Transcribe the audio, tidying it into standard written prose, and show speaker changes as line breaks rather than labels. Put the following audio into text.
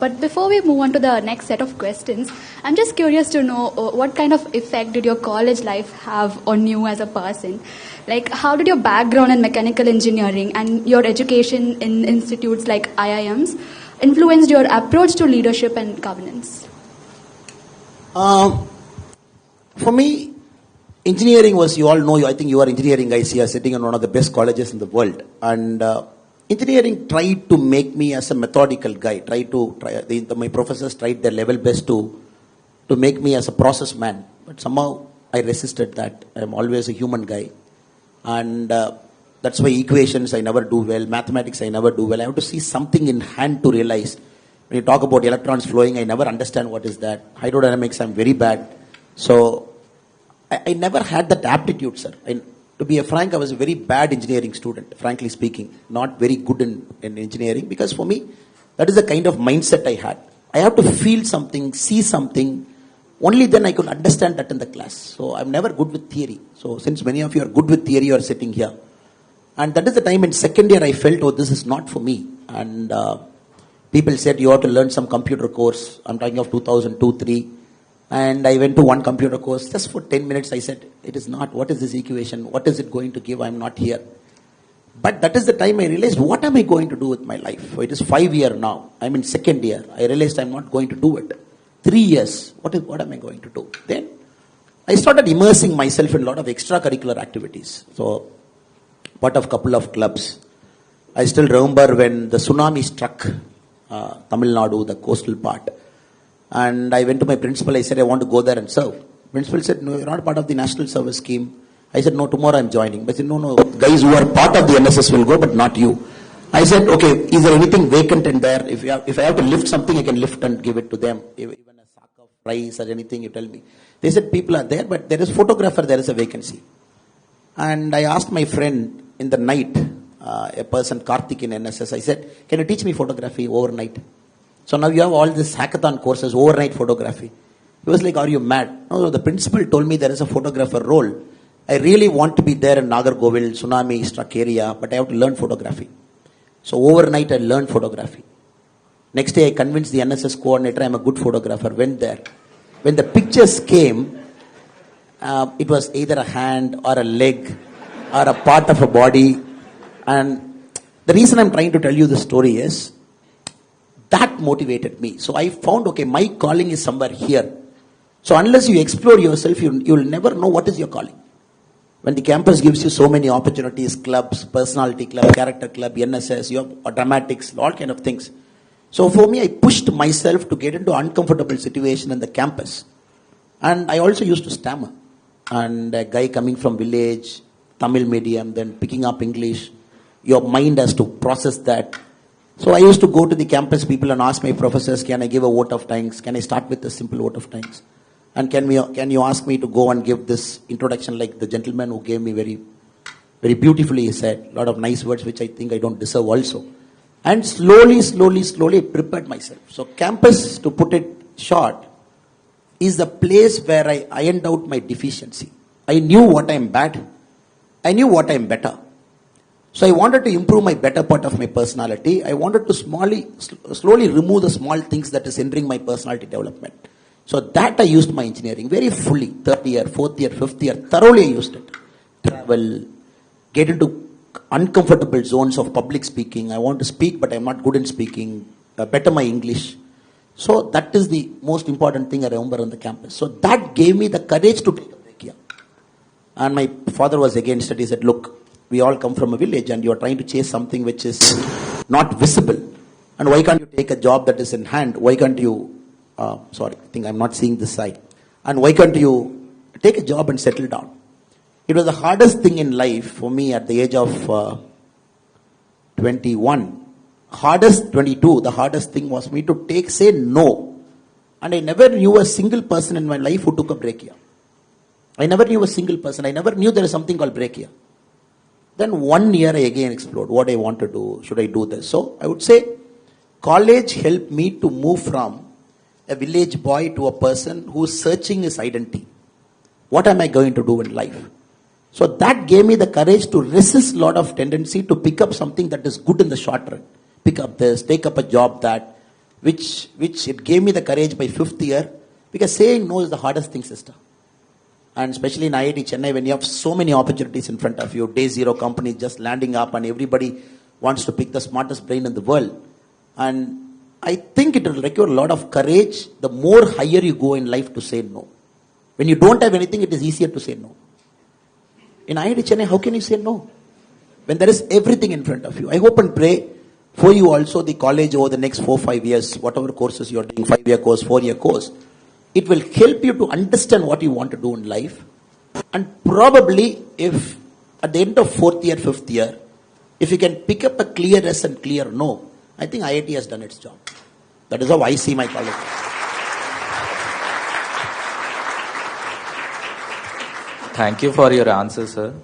But before we move on to the next set of questions, I'm just curious to know what kind of effect did your college life have on you as a person? Like, how did your background in mechanical engineering and your education in institutes like IIMs influenced your approach to leadership and governance?
For me, engineering was, you all know, I think you are engineering guys here sitting in one of the best colleges in the world. And engineering tried to make me as a methodical guy, my professors tried their level best to make me as a process man. But somehow I resisted that. I'm always a human guy. And that's why equations I never do well, mathematics I never do well. I have to see something in hand to realize. When you talk about electrons flowing, I never understand what is that. Hydrodynamics, I'm very bad. So I never had that aptitude, sir. To be frank, I was a very bad engineering student, frankly speaking. Not very good in engineering, because for me, that is the kind of mindset I had. I have to feel something, see something. Only then I could understand that in the class. So I'm never good with theory. So since many of you are good with theory, you are sitting here. And that is the time in second year I felt, oh, this is not for me. And people said, you have to learn some computer course. I'm talking of 2002-03. And I went to one computer course. Just for 10 minutes I said, it is not. What is this equation? What is it going to give? I'm not here. But that is the time I realized, what am I going to do with my life? It is 5 years now. I'm in second year. I realized I'm not going to do it. 3 years. What am I going to do? Then I started immersing myself in a lot of extracurricular activities. So, part of a couple of clubs. I still remember when the tsunami struck Tamilnadu, the coastal part. And I went to my principal, I said, I want to go there and serve. Principal said, no, you're not part of the national service scheme. I said, no, tomorrow I'm joining. But I said, no, guys who are part of the NSS will go, but not you. I said, okay, is there anything vacant in there? If I have to lift something, I can lift and give it to them. Even a sack of rice or anything, you tell me. They said, people are there, but there is photographer, there is a vacancy. And I asked my friend in the night, a person, Karthik in NSS, I said, can you teach me photography overnight? So now you have all these hackathon courses, overnight photography. He was like, are you mad? No, the principal told me there is a photographer role. I really want to be there in Nagargovil, tsunami struck area, but I have to learn photography. So overnight I learned photography. Next day I convinced the NSS coordinator I'm a good photographer, went there. When the pictures came, it was either a hand or a leg or a part of a body. And the reason I'm trying to tell you this story is, that motivated me. So I found, okay, my calling is somewhere here. So unless you explore yourself, you'll never know what is your calling. When the campus gives you so many opportunities, clubs, personality club, character club, NSS, you have dramatics, all kind of things. So for me, I pushed myself to get into uncomfortable situation in the campus. And I also used to stammer. And a guy coming from village, Tamil medium, then picking up English, your mind has to process that. So I used to go to the campus people and ask my professors, can I give a vote of thanks? Can I start with a simple vote of thanks? And can you ask me to go and give this introduction like the gentleman who gave me very, very beautifully, he said, a lot of nice words which I think I don't deserve also. And slowly I prepared myself. So campus, to put it short, is the place where I ironed out my deficiency. I knew what I am bad. I knew what I am better. So I wanted to improve my better part of my personality. I wanted to slowly remove the small things that is hindering my personality development. So that I used my engineering very fully. Third year, fourth year, fifth year, thoroughly I used it. Travel, get into uncomfortable zones of public speaking. I want to speak, but I'm not good in speaking. Better my English. So that is the most important thing I remember on the campus. So that gave me the courage to take a break here. And my father was against it. He said, look, we all come from a village and you are trying to chase something which is not visible. And why can't you take a job that is in hand? Why can't you, I think I'm not seeing this side. And why can't you take a job and settle down? It was the hardest thing in life for me at the age of 21. 22, the hardest thing was me to say no. And I never knew a single person in my life who took a break here. I never knew a single person. I never knew there is something called break here. Then 1 year I again explored what I want to do. Should I do this? So I would say college helped me to move from a village boy to a person who is searching his identity. What am I going to do in life? So that gave me the courage to resist a lot of tendency to pick up something that is good in the short run. Pick up this, take up a job that. which it gave me the courage by 5th year, because saying no is the hardest thing, sister. And especially in IIT Chennai, when you have so many opportunities in front of you, day zero companies just landing up and everybody wants to pick the smartest brain in the world. And I think it will require a lot of courage the more higher you go in life to say no. When you don't have anything, it is easier to say no. In IIT Chennai, how can you say no? When there is everything in front of you. I hope and pray for you also the college over the next 4-5 years, whatever courses you are doing, 5-year course, 4-year course, it will help you to understand what you want to do in life. And probably if at the end of 4th year, 5th year, if you can pick up a clear yes and clear no, I think IIT has done its job. That is how I see my college.
Thank you for your answer, sir.